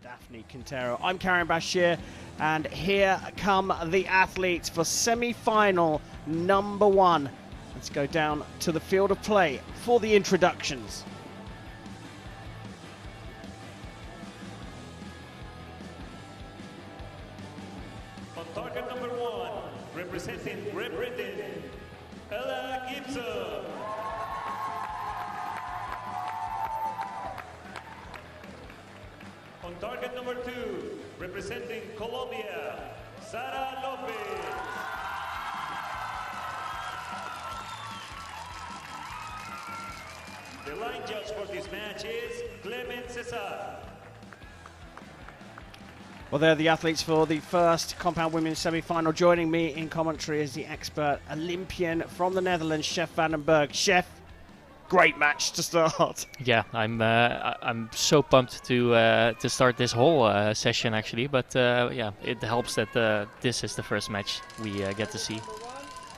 Daphne Quintero. I'm Karen Bashir, and here come the athletes for semi-final number 1. Let's go down to the field of play for the introductions. On target number 1, representing Great Britain, Gibson. On target number 2, representing Colombia, Sara Lopez. The line judge for this match is César. Well, they're the athletes for the first compound women's semi-final. Joining me in commentary is the expert Olympian from the Netherlands, Chef van den Berg. Chef, great match to start. Yeah, I'm so pumped to start this whole session actually, but yeah, it helps that this is the first match we get to see.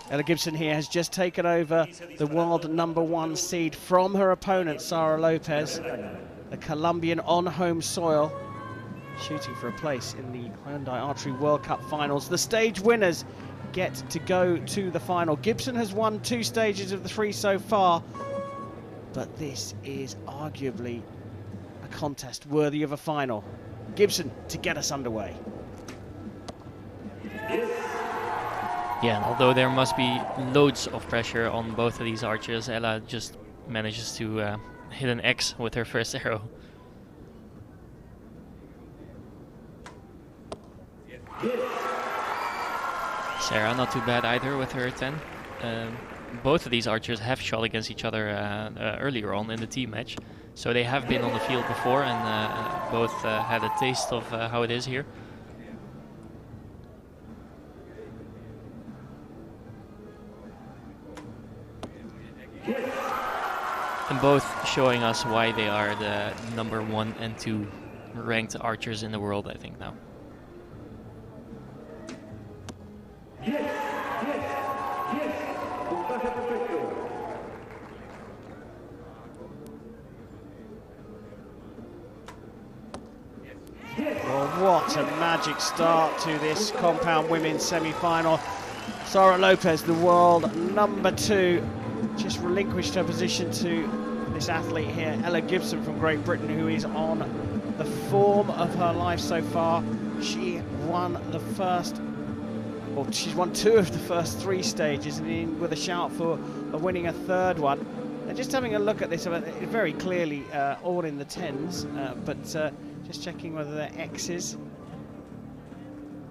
Ella Gibson here has just taken over the world number 1 seed from her opponent, Sara Lopez, the Colombian on home soil, shooting for a place in the Hyundai Archery World Cup finals. The stage winners get to go to the final. Gibson has won 2 stages of the 3 so far, but this is arguably a contest worthy of a final. Gibson to get us underway. Yeah, although there must be loads of pressure on both of these archers, Ella just manages to hit an X with her first arrow. Sara not too bad either with her 10. Both of these archers have shot against each other earlier on in the team match, so they have been on the field before and both had a taste of how it is here. And both showing us why they are the number 1 and 2 ranked archers in the world, I think, now. Well, what a magic start to this compound women's semi-final. Sara Lopez, the world number 2, just relinquished her position to this athlete here, Ella Gibson from Great Britain, who is on the form of her life so far. She won the first, well, she's won 2 of the first 3 stages, and in with a shout for winning a 3rd one. And just having a look at this, very clearly all in the 10s, but just checking whether they're X's.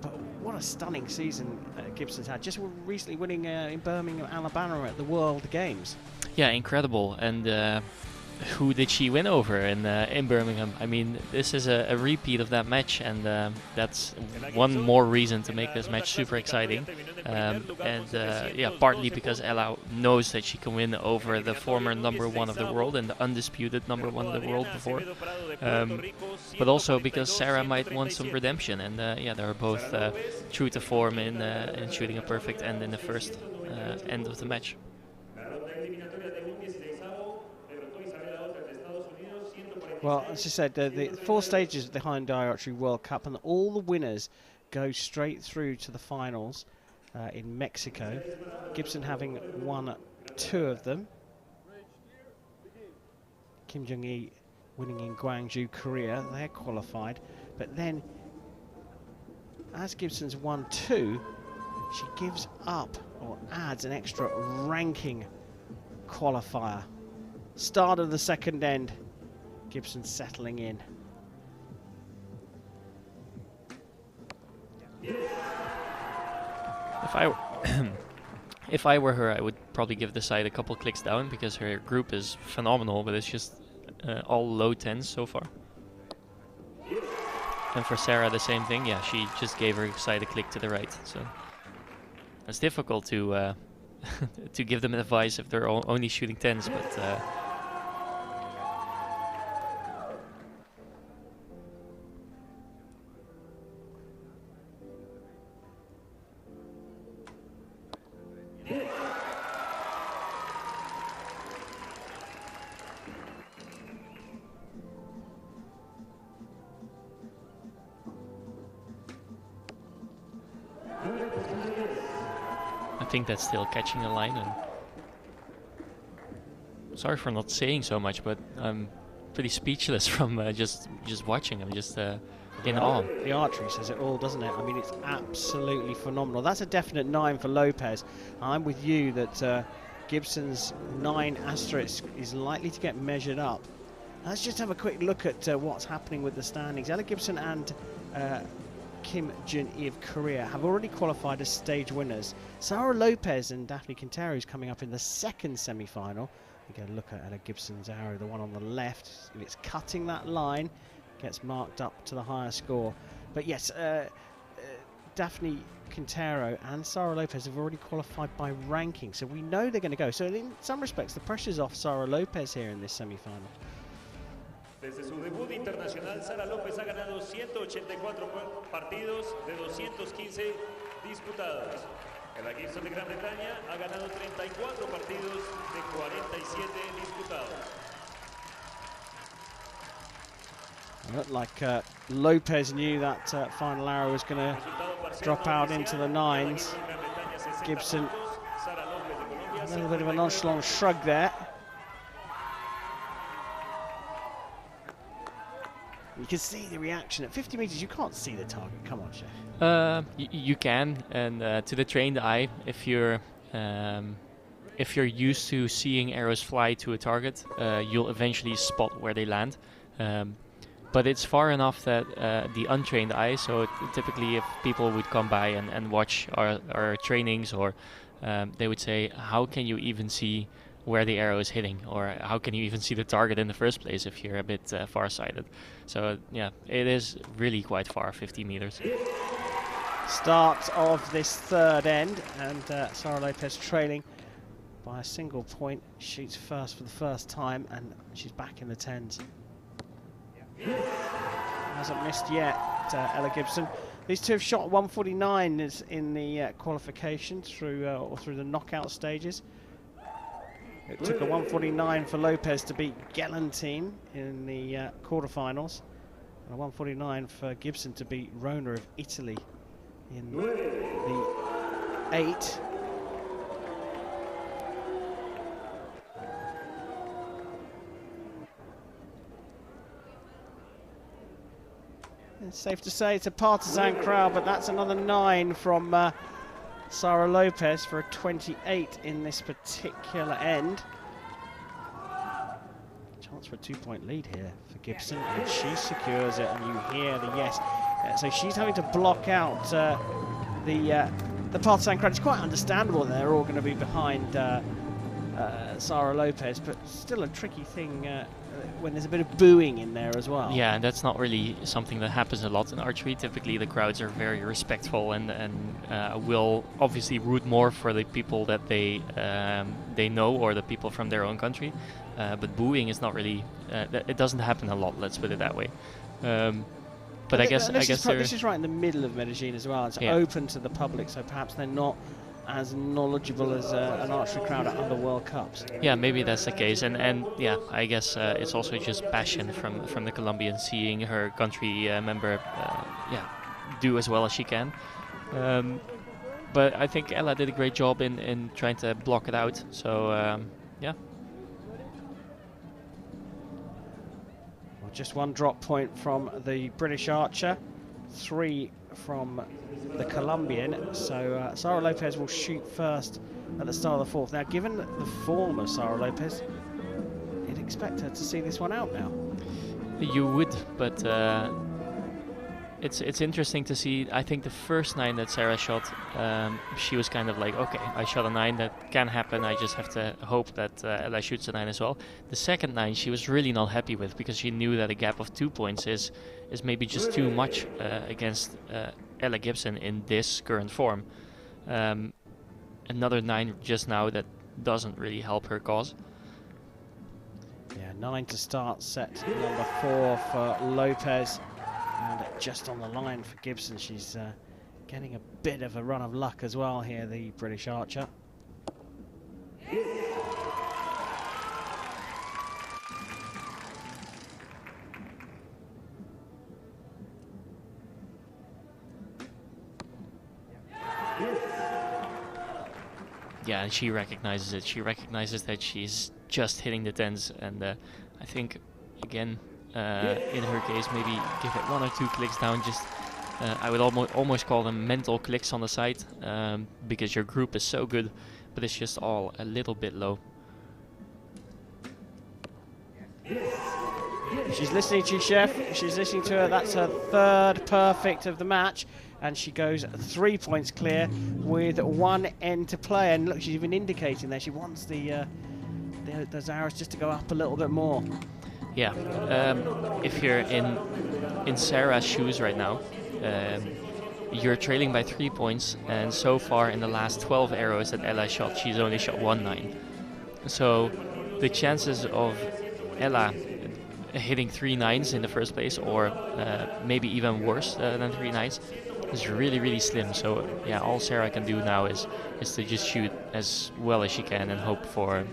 But what a stunning season Gibson's had. Just recently winning in Birmingham, Alabama at the World Games. Yeah, incredible. And who did she win over in Birmingham? I mean, this is a repeat of that match, and that's one more reason to make this match super exciting. Yeah, partly because Ella knows that she can win over the former number 1 of the world and the undisputed number 1 of the world before. But also because Sara might want some redemption, and yeah, they're both true to form in shooting a perfect end in the first end of the match. Well, as I said, the 4 stages of the Hyundai Archery World Cup, and all the winners go straight through to the finals in Mexico. Gibson having won 2 of them. Kim Jung-hee winning in Gwangju, Korea. They're qualified. But then, as Gibson's won 2, she gives up or adds an extra ranking qualifier. Start of the 2nd end. Gibson settling in. If I were her, I would probably give the side a couple clicks down, because her group is phenomenal, but it's just all low 10s so far. And for Sara, the same thing. Yeah, she just gave her side a click to the right. So it's difficult to to give them advice if they're only shooting 10s, but. think that's still catching the line. And sorry for not saying so much, but I'm pretty speechless from just watching. I'm just in awe. The archery says it all, doesn't it? I mean, it's absolutely phenomenal. That's a definite 9 for Lopez. I'm with you that Gibson's 9 asterisk is likely to get measured up. Let's just have a quick look at what's happening with the standings. Ella Gibson and Kim Jun-Lee of Korea have already qualified as stage winners. Sara Lopez and Daphne Quintero is coming up in the second semi-final. We get a look at Ella Gibson's arrow, the one on the left. If it's cutting that line, gets marked up to the higher score. But yes, Daphne Quintero and Sara Lopez have already qualified by ranking, so we know they're going to go. So in some respects, the pressure's off Sara Lopez here in this semi-final. Desde su debut internacional, Sara López ha ganado 184 partidos de 215 disputados. El Gibson de Gran Bretaña ha ganado 34 partidos de 47 disputados. It looked like Lopez knew that final arrow was going to drop out into the 9s. Gibson, a little bit of a nonchalant shrug there. You can see the reaction. At 50 meters, you can't see the target. Come on, Chef. You can, and to the trained eye, if you're used to seeing arrows fly to a target, you'll eventually spot where they land. But it's far enough that the untrained eye, so typically if people would come by and watch our trainings, or they would say, how can you even see where the arrow is hitting, or how can you even see the target in the first place if you're a bit far-sighted? So yeah, it is really quite far, 50 meters. Start of this third end, and Sara Lopez trailing by a single point. Shoots first for the first time, and she's back in the 10s. Hasn't missed yet, Ella Gibson. These two have shot 149 in the qualification through the knockout stages. It took a 149 for Lopez to beat Galantine in the quarterfinals, and a 149 for Gibson to beat Rona of Italy in the 8. It's safe to say it's a partisan crowd, but that's another 9 from Sara Lopez for a 28 in this particular end. Chance for a 2-point lead here for Gibson, and she secures it, and you hear the yes. So she's having to block out the partisan crowd. It's quite understandable they're all going to be behind Sara Lopez, but still a tricky thing when there's a bit of booing in there as well. Yeah, and that's not really something that happens a lot in archery. Typically the crowds are very respectful and will obviously root more for the people that they know, or the people from their own country. But booing is not really, it doesn't happen a lot, let's put it that way. But I guess this is right in the middle of Medellin as well. It's open to the public, so perhaps they're not as knowledgeable as an archery crowd at other World Cups. Yeah, maybe that's the case, and yeah, I guess it's also just passion from the Colombian, seeing her country member do as well as she can. But I think Ella did a great job in trying to block it out. So yeah. Well, just one drop point from the British archer, 3 from the Colombian. So Sara Lopez will shoot first at the start of the 4th. Now, given the form of Sara Lopez, you'd expect her to see this one out now. You would, but it's interesting to see. I think the first 9 that Sara shot, she was kind of like, okay, I shot a 9, that can happen, I just have to hope that Ella shoots a 9 as well. The second 9 she was really not happy with, because she knew that a gap of 2 points is maybe just too much against Ella Gibson in this current form. Another 9 just now that doesn't really help her cause. Yeah, 9 to start set number 4 for Lopez, and just on the line for Gibson. She's getting a bit of a run of luck as well here, the British archer. Yeah, and she recognizes it. She recognizes that she's just hitting the tens, and I think, again, in her case, maybe give it 1 or 2 clicks down. Just I would almost call them mental clicks on the side, because your group is so good, but it's just all a little bit low. She's listening to you, Chef. She's listening to her. That's her 3rd perfect of the match, and she goes 3 points clear with 1 end to play. And look, she's even indicating there she wants the arrows just to go up a little bit more. Yeah, if you're in Sarah's shoes right now, you're trailing by 3 points, and so far in the last 12 arrows that Ella shot, she's only shot 1-9. So the chances of Ella hitting 3 9s in the first place, or maybe even worse than 3 9s, is really, really slim. So yeah, all Sarah can do now is to just shoot as well as she can and hope for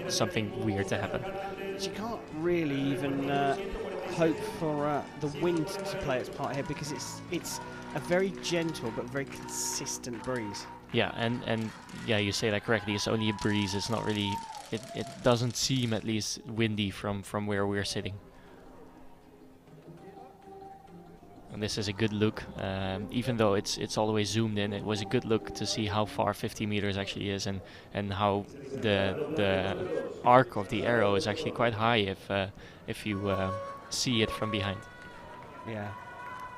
something weird to happen. She can't really even hope for the wind to play its part here, because it's a very gentle but very consistent breeze. Yeah, and yeah, you say that correctly. It's only a breeze. It's not really. It doesn't seem, at least, windy from where we're sitting. And this is a good look, even though it's always zoomed in. It was a good look to see how far 50 meters actually is, and how the arc of the arrow is actually quite high if you see it from behind. Yeah,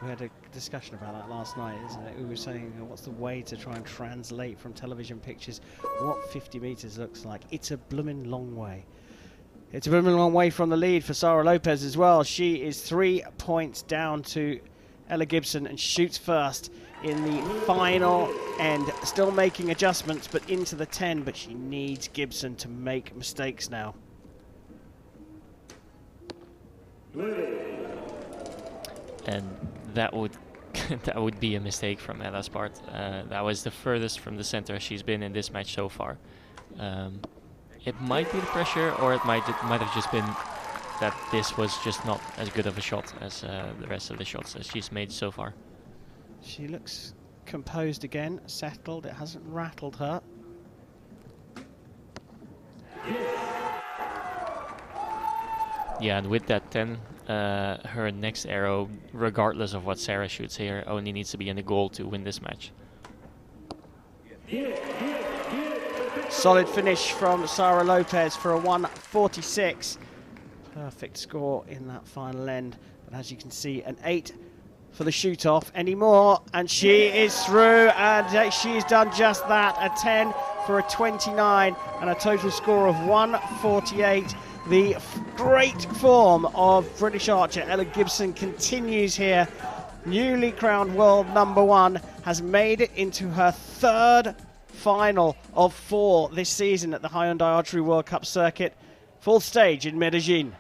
we had a discussion about that last night, isn't it? We were saying, what's the way to try and translate from television pictures what 50 meters looks like? It's a blooming long way. It's a blooming long way from the lead for Sara Lopez as well. She is 3 points down to Ella Gibson and shoots first in the final end. Still making adjustments, but into the 10, but she needs Gibson to make mistakes now. And that would that would be a mistake from Ella's part. That was the furthest from the center she's been in this match so far. It might be the pressure, or it might have just been that this was just not as good of a shot as the rest of the shots that she's made so far. She looks composed again, settled. It hasn't rattled her. Yeah, and with that 10, her next arrow, regardless of what Sarah shoots here, only needs to be in the goal to win this match. Solid finish from Sara Lopez for a 146. Perfect score in that final end. But as you can see, an 8 for the shoot-off anymore. And she is through, and she's done just that. A 10 for a 29 and a total score of 148. The great form of British archer Ella Gibson continues here. Newly crowned world #1, has made it into her 3rd final of 4 this season at the Hyundai Archery World Cup circuit. Full stage in Medellin.